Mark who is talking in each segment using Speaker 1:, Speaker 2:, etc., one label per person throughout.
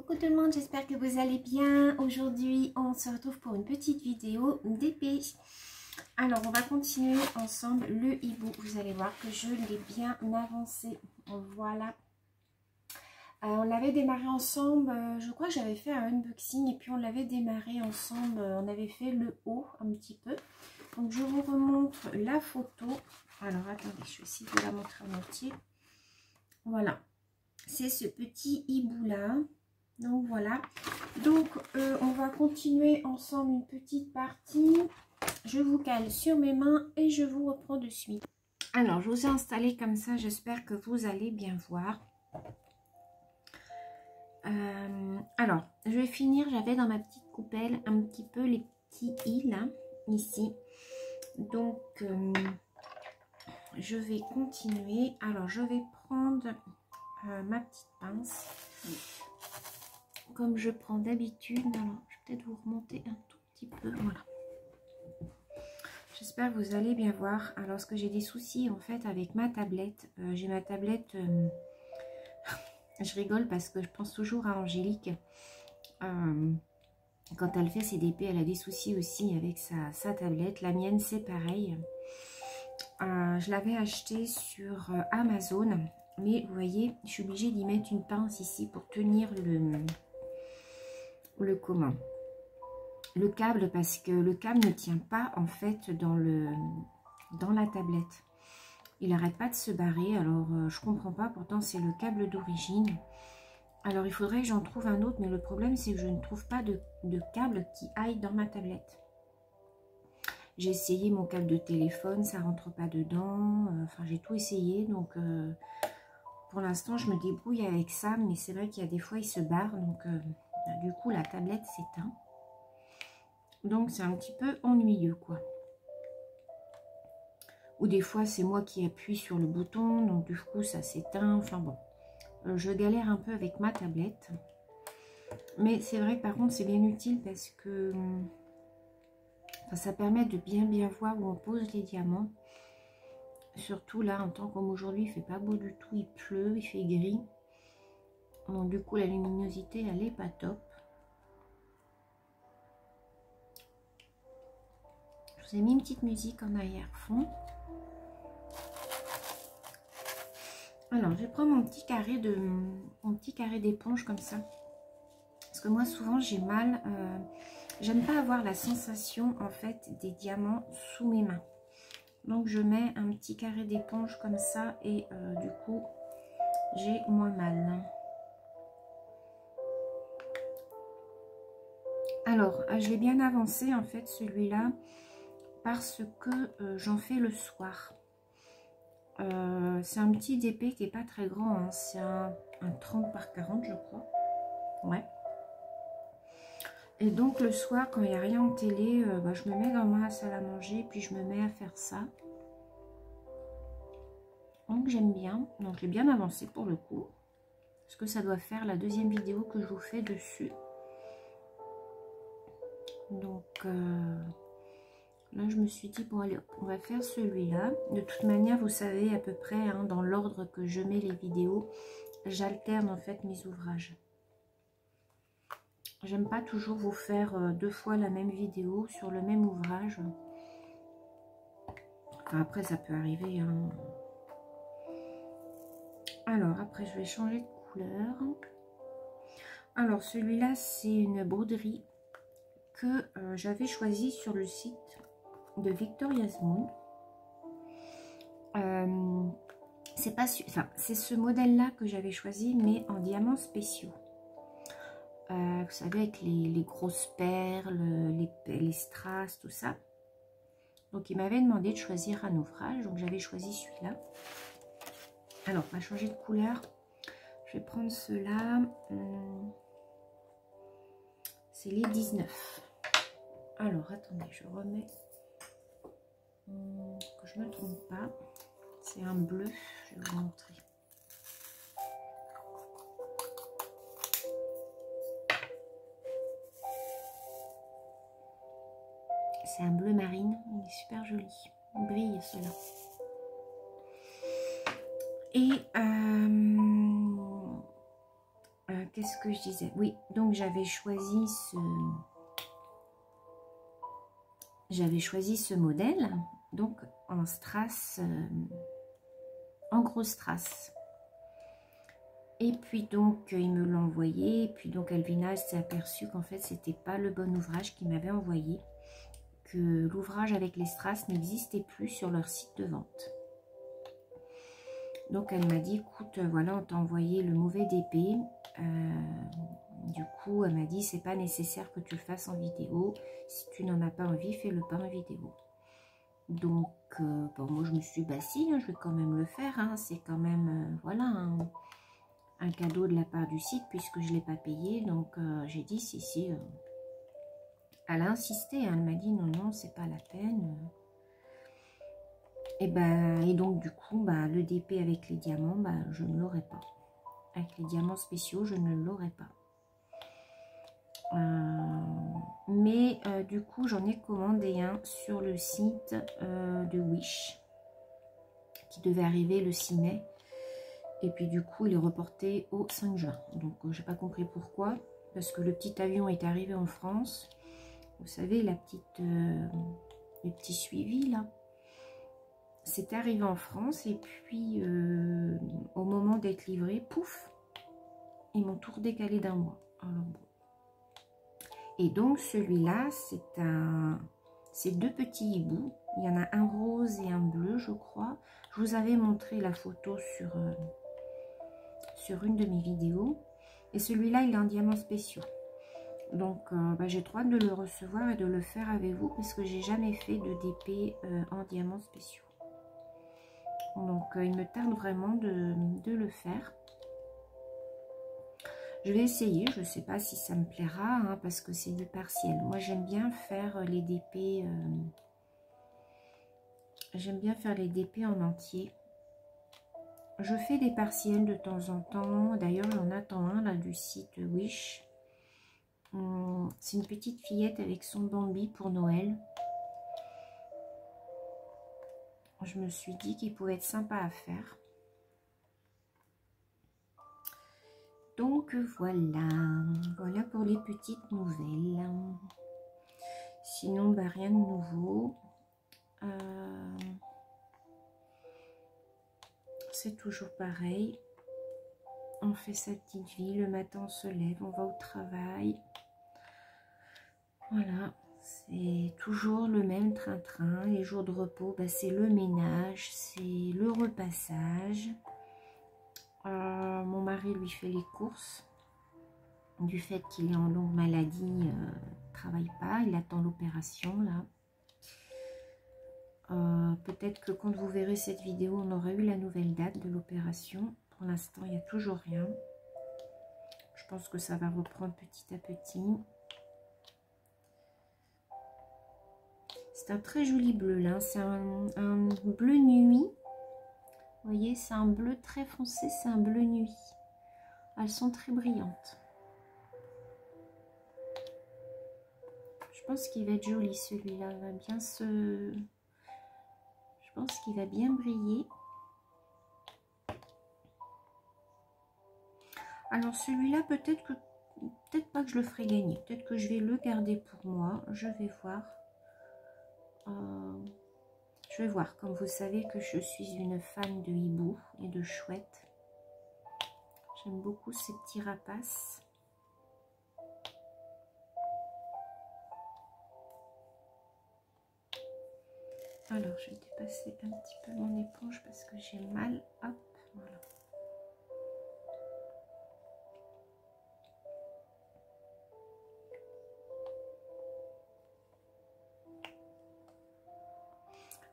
Speaker 1: Coucou tout le monde, j'espère que vous allez bien. Aujourd'hui, on se retrouve pour une petite vidéo d'épée. Alors, on va continuer ensemble le hibou. Vous allez voir que je l'ai bien avancé. Voilà. On l'avait démarré ensemble. Je crois que j'avais fait un unboxing et puis on l'avait démarré ensemble. On avait fait le haut un petit peu. Donc, je vous remontre la photo. Alors, attendez, je vais essayer de la montrer en entier. Voilà. C'est ce petit hibou là. Donc voilà, donc on va continuer ensemble une petite partie. Je vous cale sur mes mains et je vous reprends de suite. Alors je vous ai installé comme ça, j'espère que vous allez bien voir. Alors je vais finir, j'avais dans ma petite coupelle un petit peu les petits i là, ici. Donc je vais continuer. Alors je vais prendre ma petite pince. Comme je prends d'habitude. Alors, je vais peut-être vous remonter un tout petit peu. Voilà. J'espère que vous allez bien voir. Alors, parce que j'ai des soucis en fait avec ma tablette. J'ai ma tablette. Je rigole parce que je pense toujours à Angélique. Quand elle fait ses DP, elle a des soucis aussi avec sa tablette. La mienne, c'est pareil. Je l'avais acheté sur Amazon. Mais vous voyez, je suis obligée d'y mettre une pince ici pour tenir le câble, parce que le câble ne tient pas en fait dans la tablette. Il n'arrête pas de se barrer. Alors je comprends pas, pourtant c'est le câble d'origine. Alors il faudrait que j'en trouve un autre, mais le problème c'est que je ne trouve pas de câble qui aille dans ma tablette. J'ai essayé mon câble de téléphone, ça rentre pas dedans. Enfin j'ai tout essayé, donc pour l'instant je me débrouille avec ça, mais c'est vrai qu'il y a des fois il se barre, donc du coup la tablette s'éteint. Donc c'est un petit peu ennuyeux quoi. Ou des fois c'est moi qui appuie sur le bouton, donc du coup ça s'éteint. Enfin bon, je galère un peu avec ma tablette. Mais c'est vrai que par contre c'est bien utile parce que ça permet de bien voir où on pose les diamants. Surtout là, en temps comme aujourd'hui, il fait pas beau du tout, il pleut, il fait gris. Donc du coup la luminosité elle est pas top. Je vous ai mis une petite musique en arrière-fond. Alors, je vais prendre mon petit carré d'éponge comme ça. Parce que moi, souvent, j'ai mal. J'aime pas avoir la sensation, en fait, des diamants sous mes mains. Donc, je mets un petit carré d'éponge comme ça. Et du coup, j'ai moins mal. Alors, je l'ai bien avancé, en fait, celui-là. Parce que j'en fais le soir. C'est un petit DP qui est pas très grand, hein. C'est un 30 par 40 je crois. Ouais. Et donc le soir quand il n'y a rien en télé, je me mets dans ma salle à manger puis je me mets à faire ça. Donc j'aime bien. Donc je l'ai bien avancé pour le coup. Parce que ça doit faire la deuxième vidéo que je vous fais dessus. Donc là je me suis dit bon allez on va faire celui-là. De toute manière vous savez à peu près hein, dans l'ordre que je mets les vidéos, j'alterne en fait mes ouvrages. J'aime pas toujours vous faire deux fois la même vidéo sur le même ouvrage. Enfin, après ça peut arriver hein. Alors après je vais changer de couleur. Alors celui-là c'est une broderie que j'avais choisi sur le site de Victoria's Moon. C'est pas enfin, c'est ce modèle là que j'avais choisi mais en diamants spéciaux. Vous savez avec les grosses perles, les strass, tout ça. Donc il m'avait demandé de choisir un ouvrage, donc j'avais choisi celui-là. Alors on va changer de couleur. Je vais prendre ceux-là. C'est les 19. Alors attendez, je remets que je me trompe pas. C'est un bleu, je vais vous montrer. C'est un bleu marine, il est super joli. Il brille celui-là. Et qu'est-ce que je disais? Oui, donc j'avais choisi ce modèle, donc en strass, en gros strass. Et puis donc il me l'a envoyé, et puis donc Elvina s'est aperçue qu'en fait c'était pas le bon ouvrage qu'il m'avait envoyé, que l'ouvrage avec les strass n'existait plus sur leur site de vente. Donc elle m'a dit, écoute, voilà, on t'a envoyé le mauvais DP. Du coup, elle m'a dit, c'est pas nécessaire que tu le fasses en vidéo. Si tu n'en as pas envie, fais-le pas en vidéo. Donc, bon, moi je me suis dit, bah si, hein, je vais quand même le faire. Hein, c'est quand même, voilà, un cadeau de la part du site puisque je ne l'ai pas payé. Donc, j'ai dit, si. Elle a insisté, hein, elle m'a dit, non, c'est pas la peine. Et donc du coup, bah, le DP avec les diamants, bah, je ne l'aurai pas. Avec les diamants spéciaux, je ne l'aurai pas. Mais du coup, j'en ai commandé un sur le site de Wish, qui devait arriver le 6 mai. Et puis du coup, il est reporté au 5 juin. Donc, j'ai pas compris pourquoi. Parce que le petit avion est arrivé en France. Vous savez, le petit suivi, là. C'est arrivé en France et puis au moment d'être livré, pouf, ils m'ont tout redécalé d'un mois. Alors bon. Et donc celui-là, c'est deux petits hiboux. Il y en a un rose et un bleu, je crois. Je vous avais montré la photo sur une de mes vidéos. Et celui-là, il est en diamants spéciaux. Donc j'ai trop hâte de le recevoir et de le faire avec vous parce que j'ai jamais fait de DP en diamants spéciaux. Donc, il me tarde vraiment de le faire. Je vais essayer. Je ne sais pas si ça me plaira, hein, parce que c'est du partiel. Moi, j'aime bien faire les DP. J'aime bien faire les DP en entier. Je fais des partiels de temps en temps. D'ailleurs, j'en attends un là du site Wish. C'est une petite fillette avec son Bambi pour Noël. Je me suis dit qu'il pouvait être sympa à faire. Donc voilà pour les petites nouvelles. Sinon, bah, rien de nouveau. C'est toujours pareil. On fait sa petite vie. Le matin, on se lève, on va au travail. Voilà. C'est toujours le même train-train. Les jours de repos, bah, c'est le ménage, c'est le repassage. Mon mari lui fait les courses. Du fait qu'il est en longue maladie, ne travaille pas. Il attend l'opération là. Peut-être que quand vous verrez cette vidéo, on aura eu la nouvelle date de l'opération. Pour l'instant, il n'y a toujours rien. Je pense que ça va reprendre petit à petit. C'est un très joli bleu là, c'est un bleu nuit. Vous voyez, c'est un bleu très foncé, c'est un bleu nuit. Elles sont très brillantes. Je pense qu'il va être joli celui-là, va bien se... Je pense qu'il va bien briller. Alors celui-là, peut-être pas que je le ferai gagner. Peut-être que je vais le garder pour moi. Je vais voir. Je vais voir. Comme vous savez que je suis une fan de hibou et de chouettes. J'aime beaucoup ces petits rapaces. Alors, je vais dépasser un petit peu mon éponge parce que j'ai mal. Hop, voilà.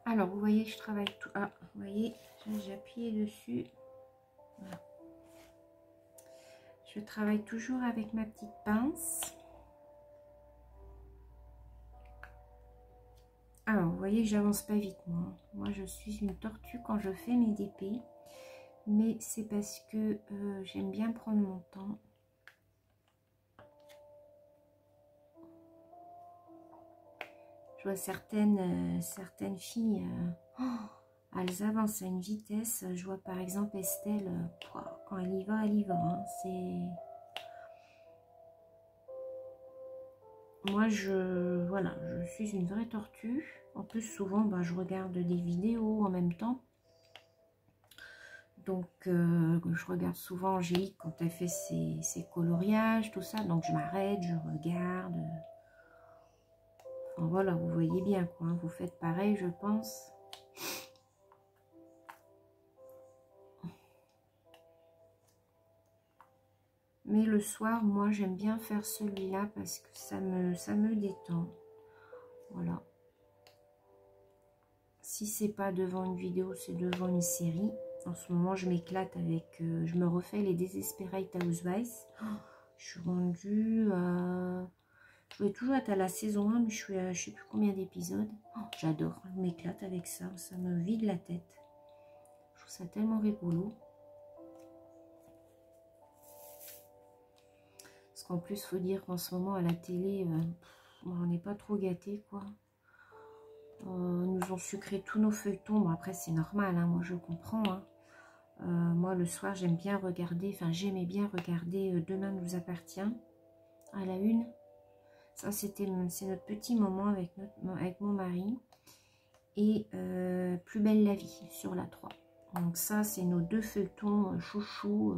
Speaker 1: Alors, vous voyez, je travaille tout. Ah, vous voyez, j'ai appuyé dessus. Voilà. Je travaille toujours avec ma petite pince. Alors, vous voyez que j'avance pas vite, moi. Moi, je suis une tortue quand je fais mes DP. Mais c'est parce que j'aime bien prendre mon temps. Je vois certaines filles, elles avancent à une vitesse. Je vois par exemple Estelle, quand elle y va, hein. moi, voilà, je suis une vraie tortue. En plus, souvent, bah, je regarde des vidéos en même temps. Donc, je regarde souvent Angélique quand elle fait ses coloriages, tout ça. Donc, je m'arrête, je regarde. Enfin, voilà, vous voyez bien, quoi. Hein, vous faites pareil, je pense. Mais le soir, moi, j'aime bien faire celui-là parce que ça me détend. Voilà. Si c'est pas devant une vidéo, c'est devant une série. En ce moment, je m'éclate avec... je me refais les Desperate Housewives. Oh, je suis rendue à... Je voulais toujours être à la saison 1, mais je suis à je sais plus combien d'épisodes. Oh, j'adore, je m'éclate avec ça. Ça me vide la tête. Je trouve ça tellement rigolo. Parce qu'en plus, il faut dire qu'en ce moment, à la télé, on n'est pas trop gâtés, quoi. Nous ont sucré tous nos feuilletons. Bon, après, c'est normal, hein, moi, je comprends. Hein. Moi, le soir, j'aime bien regarder, enfin, j'aimais bien regarder Demain nous appartient, à la une. Ça, c'est notre petit moment avec mon mari. Et Plus belle la vie, sur la 3. Donc ça, c'est nos deux feuilletons chouchous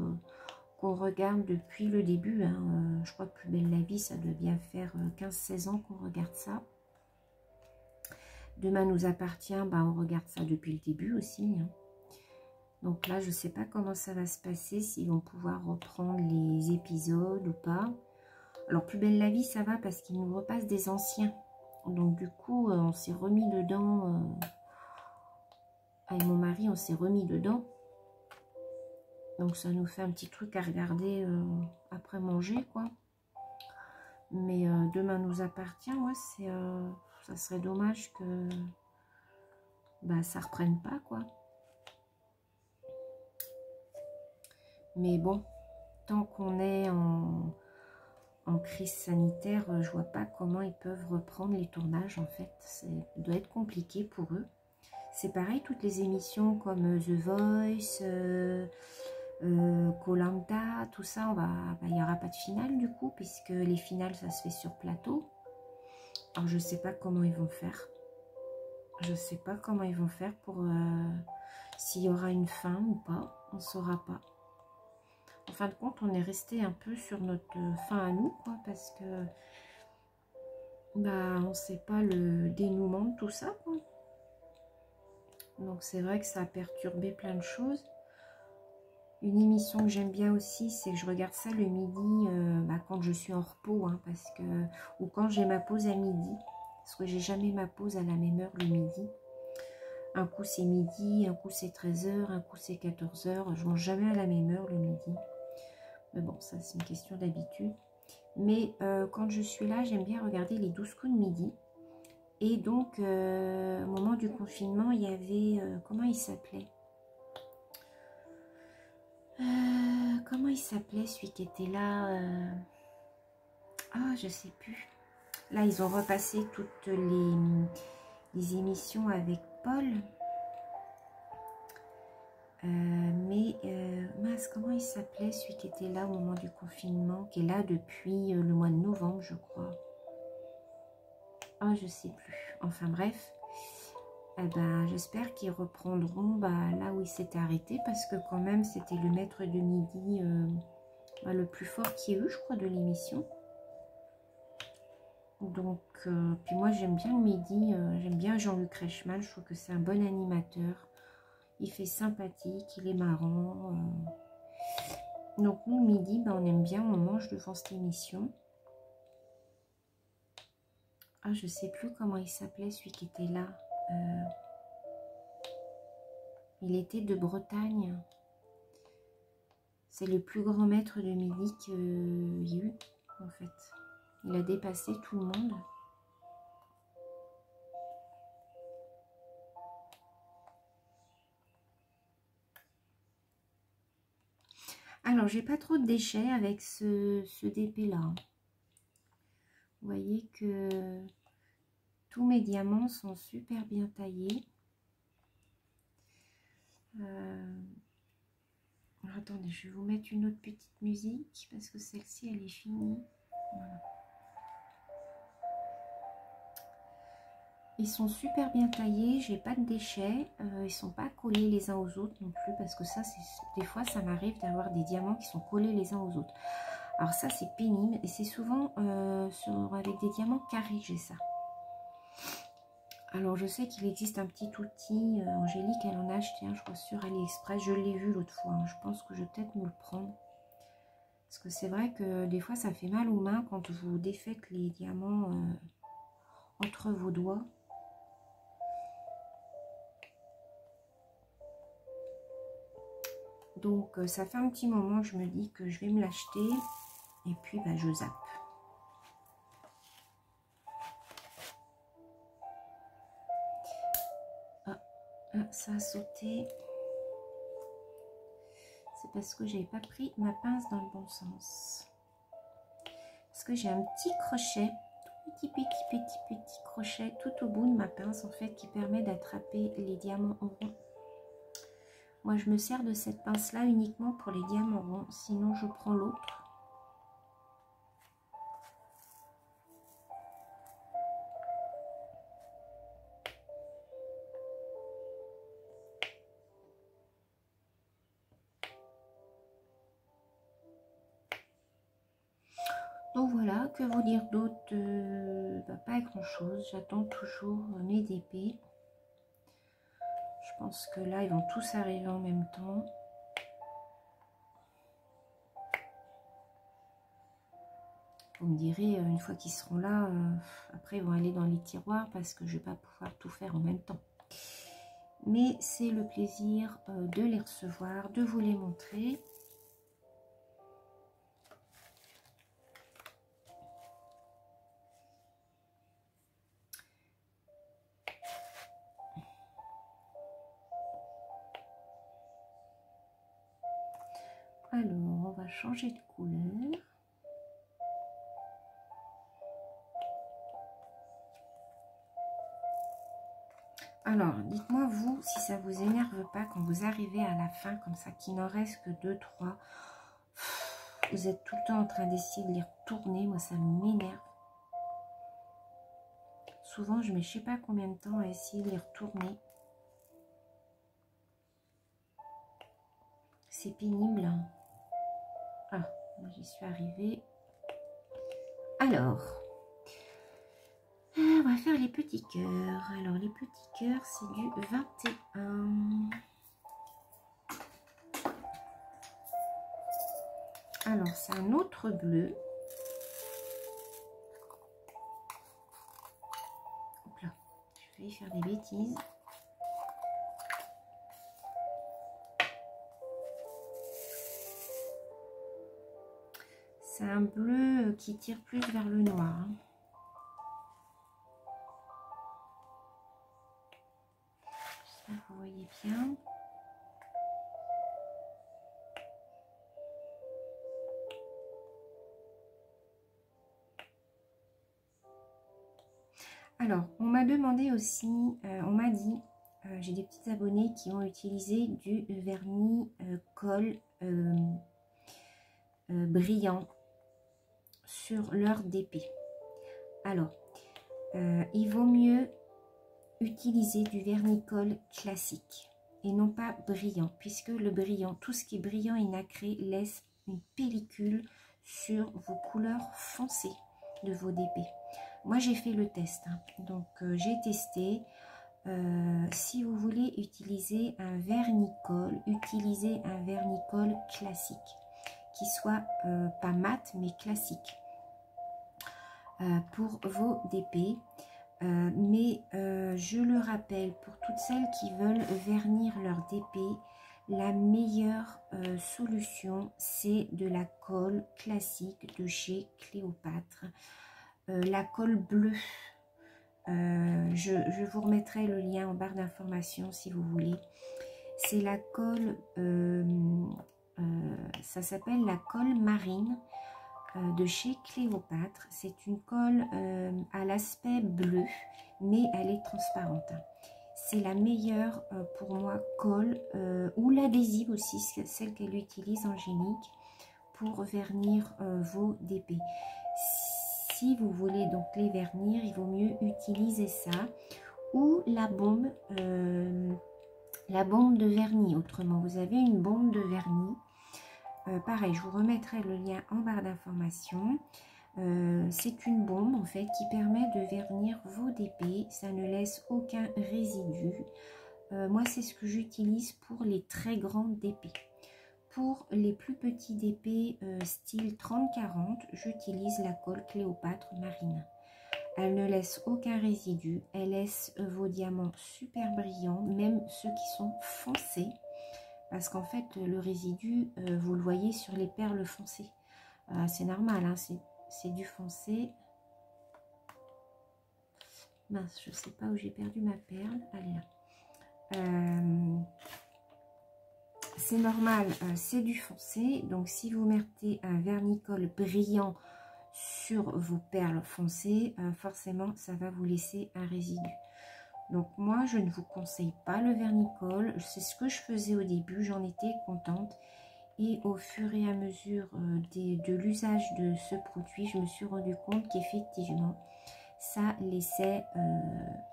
Speaker 1: qu'on regarde depuis le début. Hein. Je crois que Plus belle la vie, ça doit bien faire 15-16 ans qu'on regarde ça. Demain nous appartient, bah, on regarde ça depuis le début aussi. Hein. Donc là, je ne sais pas comment ça va se passer, s'ils vont pouvoir reprendre les épisodes ou pas. Alors, Plus belle la vie, ça va parce qu'ils nous repassent des anciens. Donc du coup, on s'est remis dedans. Avec mon mari, on s'est remis dedans. Donc ça nous fait un petit truc à regarder après manger, quoi. Mais Demain nous appartient, ouais, ça serait dommage que bah, ça reprenne pas, quoi. Mais bon, tant qu'on est en crise sanitaire, je vois pas comment ils peuvent reprendre les tournages, en fait. Ça doit être compliqué pour eux. C'est pareil, toutes les émissions comme The Voice, koh Lanta, tout ça, bah, il n'y aura pas de finale du coup, puisque les finales, ça se fait sur plateau. Alors, je sais pas comment ils vont faire. Je sais pas comment ils vont faire pour... s'il y aura une fin ou pas, on ne saura pas. En fin de compte, on est resté un peu sur notre fin à nous, quoi, parce que... bah, on ne sait pas le dénouement de tout ça, quoi. Donc, c'est vrai que ça a perturbé plein de choses. Une émission que j'aime bien aussi, c'est que je regarde ça le midi, bah, quand je suis en repos, hein, parce que, ou quand j'ai ma pause à midi, parce que j'ai jamais ma pause à la même heure le midi. Un coup c'est midi, un coup c'est 13 h, un coup c'est 14 h. Je mange jamais à la même heure le midi. Mais bon, ça c'est une question d'habitude. Mais quand je suis là, j'aime bien regarder les 12 coups de midi. Et donc, au moment du confinement, il y avait, comment il s'appelait ? Comment il s'appelait celui qui était là ah, je sais plus. Là, ils ont repassé toutes les émissions avec Paul. Mince, comment il s'appelait celui qui était là au moment du confinement, qui est là depuis le mois de novembre, je crois. Ah, je sais plus. Enfin bref. Eh ben, j'espère qu'ils reprendront bah, là où ils s'étaient arrêtés, parce que quand même, c'était le maître de midi bah, le plus fort qu'il y ait eu, je crois, de l'émission. Donc, puis moi, j'aime bien le midi, j'aime bien Jean-Luc Reichmann, je trouve que c'est un bon animateur. Il fait sympathique, il est marrant. Donc, nous, le midi, ben, on aime bien, on mange devant cette émission. Ah, je sais plus comment il s'appelait, celui qui était là. Il était de Bretagne. C'est le plus grand maître de midi qu'il y a eu, en fait. Il a dépassé tout le monde. Alors, j'ai pas trop de déchets avec ce DP là. Vous voyez que tous mes diamants sont super bien taillés. Alors, attendez, je vais vous mettre une autre petite musique parce que celle-ci, elle est finie. Voilà. Ils sont super bien taillés, j'ai pas de déchets, ils sont pas collés les uns aux autres non plus, parce que ça, des fois, ça m'arrive d'avoir des diamants qui sont collés les uns aux autres. Alors ça, c'est pénible, et c'est souvent avec des diamants carrés, j'ai ça. Alors je sais qu'il existe un petit outil, Angélique, elle en a acheté un, je crois, sur AliExpress, je l'ai vu l'autre fois, hein. Je pense que je vais peut-être me le prendre. Parce que c'est vrai que des fois, ça fait mal aux mains quand vous défaites les diamants entre vos doigts. Donc ça fait un petit moment que je me dis que je vais me l'acheter et puis bah, je zappe. Ah, ça a sauté. C'est parce que j'avais pas pris ma pince dans le bon sens. Parce que j'ai un petit crochet, petit crochet tout au bout de ma pince en fait qui permet d'attraper les diamants ronds. Moi, je me sers de cette pince-là uniquement pour les diamants ronds. Sinon, je prends l'autre. Donc voilà, que vous dire d'autre? Pas grand-chose. J'attends toujours mes DP. Je pense que là, ils vont tous arriver en même temps. Vous me direz, une fois qu'ils seront là, après ils vont aller dans les tiroirs parce que je ne vais pas pouvoir tout faire en même temps. Mais c'est le plaisir de les recevoir, de vous les montrer. Alors, on va changer de couleur. Alors, dites-moi vous, si ça vous énerve pas quand vous arrivez à la fin, comme ça, qu'il n'en reste que 2, 3. Vous êtes tout le temps en train d'essayer de les retourner. Moi, ça m'énerve. Souvent, je mets je sais pas combien de temps à essayer de les retourner. C'est pénible. Ah, j'y suis arrivée. Alors, on va faire les petits cœurs. Alors, les petits cœurs, c'est du 21. Alors, c'est un autre bleu. Hop là, je vais faire des bêtises. C'est un bleu qui tire plus vers le noir. Hein. J'espère que vous voyez bien. Alors, on m'a demandé aussi, on m'a dit, j'ai des petits abonnés qui ont utilisé du vernis colle brillant sur leur DP. Alors, il vaut mieux utiliser du vernis-colle classique et non pas brillant, puisque le brillant, tout ce qui est brillant et nacré laisse une pellicule sur vos couleurs foncées de vos DP. Moi, j'ai fait le test, hein. Donc j'ai testé. Si vous voulez utiliser un vernis-colle, utilisez un vernis-colle classique, qui soit pas mat, mais classique pour vos DP. Mais je le rappelle, pour toutes celles qui veulent vernir leur DP, la meilleure solution, c'est de la colle classique de chez Cléopâtre. La colle bleue, je vous remettrai le lien en barre d'informations si vous voulez. C'est la colle, ça s'appelle la colle marine de chez Cléopâtre. C'est une colle à l'aspect bleu, mais elle est transparente. C'est la meilleure pour moi colle, ou l'adhésive aussi, celle qu'elle utilise Angélique, pour vernir vos DP. Si vous voulez donc les vernir, il vaut mieux utiliser ça, ou la bombe de vernis. Autrement, vous avez une bombe de vernis. Pareil, je vous remettrai le lien en barre d'informations. C'est une bombe en fait qui permet de vernir vos DP. Ça ne laisse aucun résidu. Moi, c'est ce que j'utilise pour les très grandes DP. Pour les plus petits DP style 30-40, j'utilise la colle Cléopâtre Marine. Elle ne laisse aucun résidu. Elle laisse vos diamants super brillants, même ceux qui sont foncés. Parce qu'en fait, le résidu, vous le voyez sur les perles foncées. C'est normal, hein, c'est du foncé. Mince, je ne sais pas où j'ai perdu ma perle. Allez là. C'est normal, c'est du foncé. Donc, si vous mettez un vernis-colle brillant sur vos perles foncées, forcément, ça va vous laisser un résidu. Donc, moi, je ne vous conseille pas le vernis-colle. C'est ce que je faisais au début. J'en étais contente. Et au fur et à mesure de l'usage de ce produit, je me suis rendu compte qu'effectivement, ça laissait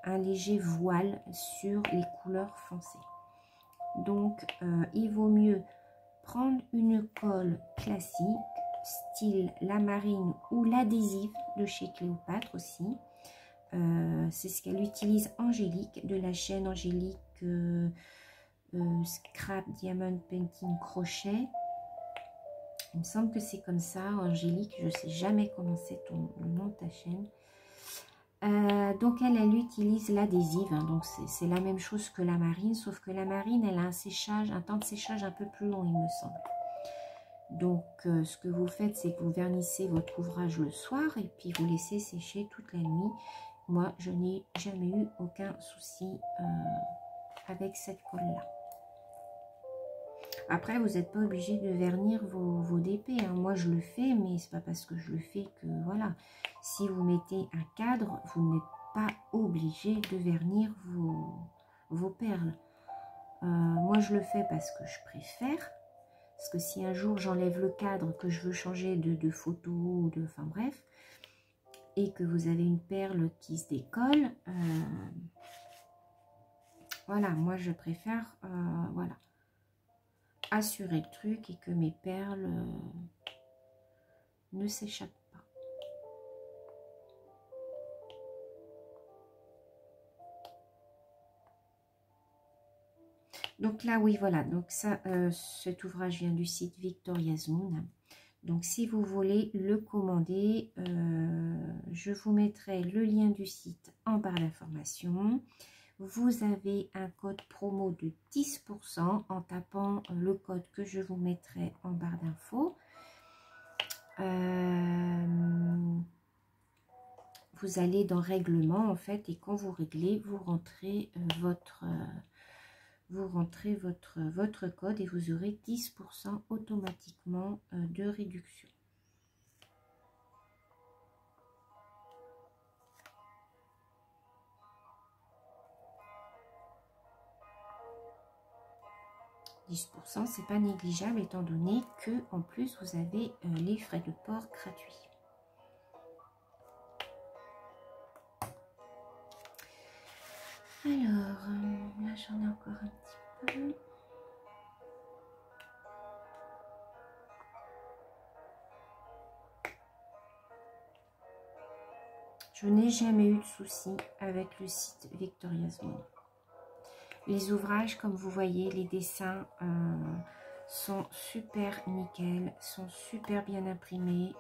Speaker 1: un léger voile sur les couleurs foncées. Donc, il vaut mieux prendre une colle classique, style la marine ou l'adhésif de chez Cléopâtre aussi. C'est ce qu'elle utilise Angélique, de la chaîne Angélique Scrap Diamond Painting Crochet. Il me semble que c'est comme ça, Angélique. Je ne sais jamais comment c'est le nom de ta chaîne. Donc elle utilise l'adhésive, hein, donc c'est la même chose que la marine, sauf que la marine, elle a un temps de séchage un peu plus long, il me semble. Donc ce que vous faites, c'est que vous vernissez votre ouvrage le soir et puis vous laissez sécher toute la nuit. Moi, je n'ai jamais eu aucun souci avec cette colle-là. Après, vous n'êtes pas obligé de vernir vos DP. Hein. Moi, je le fais, mais c'est pas parce que je le fais que voilà. Si vous mettez un cadre, vous n'êtes pas obligé de vernir vos perles. Moi, je le fais parce que je préfère. Parce que si un jour j'enlève le cadre, que je veux changer de photo, enfin bref, et que vous avez une perle qui se décolle, voilà, moi je préfère, voilà, assurer le truc et que mes perles ne s'échappent pas. Donc là, oui, voilà, donc ça, cet ouvrage vient du site Victoria's Moon. Donc si vous voulez le commander, je vous mettrai le lien du site en barre d'informations. Vous avez un code promo de 10% en tapant le code que je vous mettrai en barre d'infos. Vous allez dans règlement en fait, et quand vous réglez, vous rentrez votre code et vous aurez 10% automatiquement de réduction. C'est pas négligeable étant donné que en plus vous avez les frais de port gratuits. Alors là j'en ai encore un petit peu. Je n'ai jamais eu de soucis avec le site Victoria's Moon. Les ouvrages, comme vous voyez, les dessins sont super nickel, sont super bien imprimés.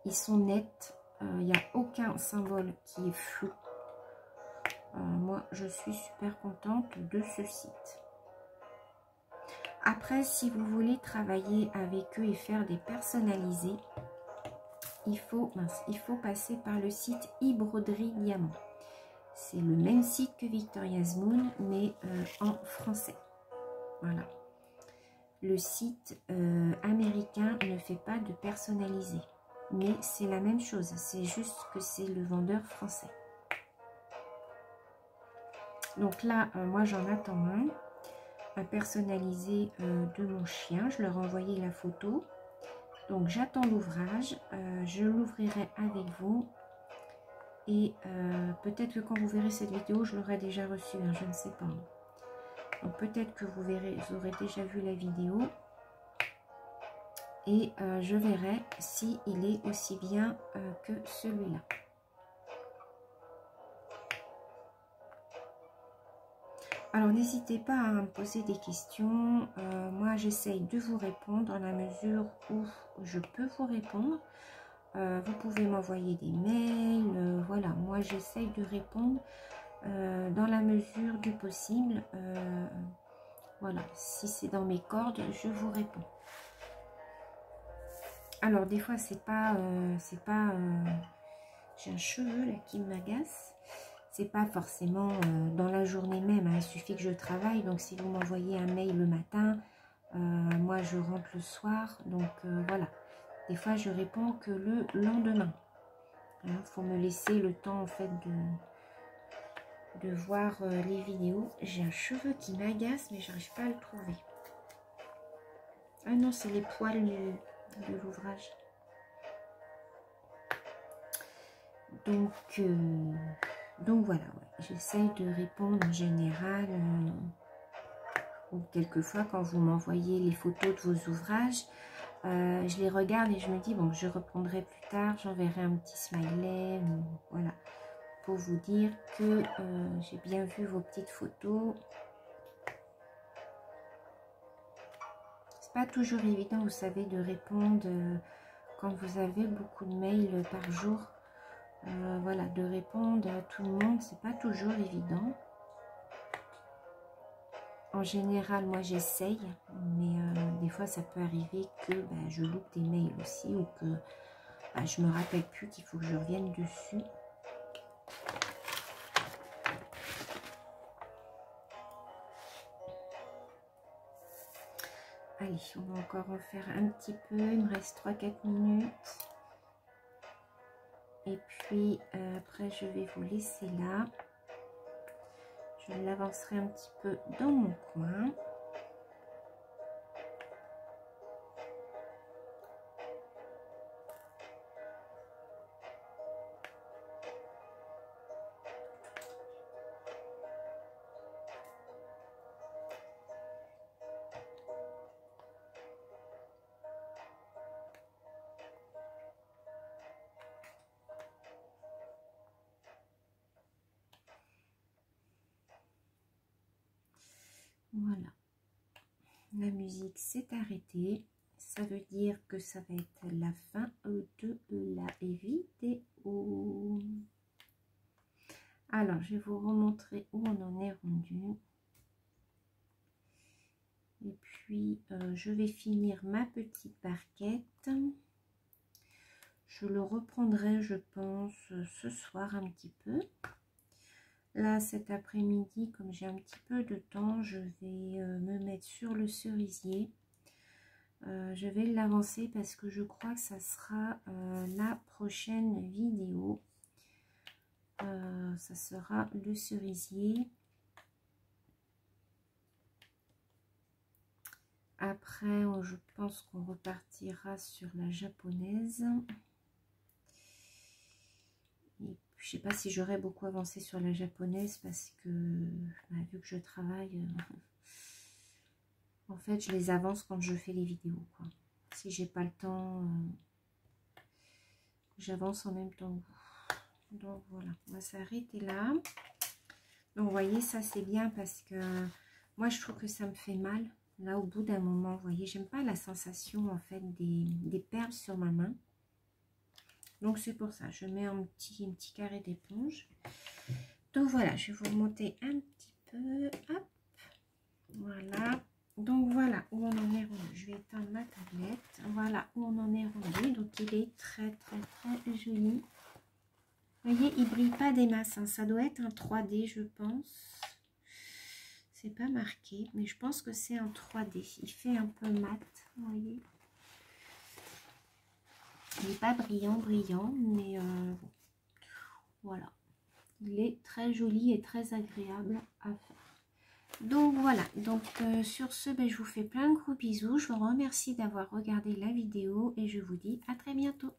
Speaker 1: Ils sont nets, il n'y a aucun symbole qui est flou. Moi, je suis super contente de ce site. Après, si vous voulez travailler avec eux et faire des personnalisés, il faut passer par le site e-broderie Diamant. C'est le même site que Victoria's Moon, mais en français. Voilà. Le site américain ne fait pas de personnalisé. Mais c'est la même chose. C'est juste que c'est le vendeur français. Donc là, moi j'en attends un personnalisé de mon chien. Je leur ai envoyé la photo. Donc j'attends l'ouvrage. Je l'ouvrirai avec vous. Et peut-être que quand vous verrez cette vidéo, je l'aurai déjà reçu, hein, je ne sais pas. Donc peut-être que vous aurez déjà vu la vidéo. Et je verrai si il est aussi bien que celui-là. Alors n'hésitez pas à me poser des questions. Moi j'essaye de vous répondre dans la mesure où je peux vous répondre. Vous pouvez m'envoyer des mails. Voilà, moi j'essaye de répondre dans la mesure du possible. Voilà, si c'est dans mes cordes, je vous réponds. Alors des fois c'est pas j'ai un cheveu là qui m'agace. C'est pas forcément dans la journée même, hein. Il suffit que je travaille. Donc si vous m'envoyez un mail le matin, moi je rentre le soir. Donc voilà, des fois je réponds que le lendemain. Il faut me laisser le temps en fait de voir les vidéos. J'ai un cheveu qui m'agace mais j'arrive pas à le trouver. Ah non, c'est les poils de l'ouvrage. Donc voilà, ouais. J'essaye de répondre en général. Ou quelquefois quand vous m'envoyez les photos de vos ouvrages, je les regarde et je me dis bon, je reprendrai plus tard, j'enverrai un petit smiley, voilà, pour vous dire que j'ai bien vu vos petites photos. C'est pas toujours évident, vous savez, de répondre quand vous avez beaucoup de mails par jour. Voilà, de répondre à tout le monde, c'est pas toujours évident. En général, moi j'essaye, mais des fois ça peut arriver que je loupe des mails aussi ou que je me rappelle plus qu'il faut que je revienne dessus. Allez, on va encore en faire un petit peu, il me reste 3-4 minutes. Et puis après je vais vous laisser là. Je l'avancerai un petit peu dans mon coin. Voilà, la musique s'est arrêtée, ça veut dire que ça va être la fin de la vidéo. Alors, je vais vous remontrer où on en est rendu. Et puis, je vais finir ma petite barquette. Je le reprendrai, je pense, ce soir un petit peu. Là, cet après-midi, comme j'ai un petit peu de temps, je vais me mettre sur le cerisier. Je vais l'avancer parce que je crois que ça sera la prochaine vidéo. Ça sera le cerisier. Après, je pense qu'on repartira sur la japonaise. Et je sais pas si j'aurais beaucoup avancé sur la japonaise parce que vu que je travaille, en fait je les avance quand je fais les vidéos, quoi. Si j'ai pas le temps, j'avance en même temps que vous. Donc voilà, on va s'arrêter là. Donc vous voyez, ça c'est bien parce que moi je trouve que ça me fait mal. Là au bout d'un moment, vous voyez, j'aime pas la sensation en fait des perles sur ma main. Donc c'est pour ça, je mets un petit carré d'éponge. Donc voilà, je vais vous remonter un petit peu. Hop, voilà. Donc voilà où on en est rendu. Je vais éteindre ma tablette. Voilà où on en est rendu. Donc il est très joli. Vous voyez, il brille pas des masses, hein. Ça doit être un 3D, je pense. C'est pas marqué, mais je pense que c'est un 3D. Il fait un peu mat, vous voyez. Il n'est pas brillant, mais bon. Voilà. Il est très joli et très agréable à faire. Donc voilà, donc sur ce, je vous fais plein de gros bisous. Je vous remercie d'avoir regardé la vidéo et je vous dis à très bientôt.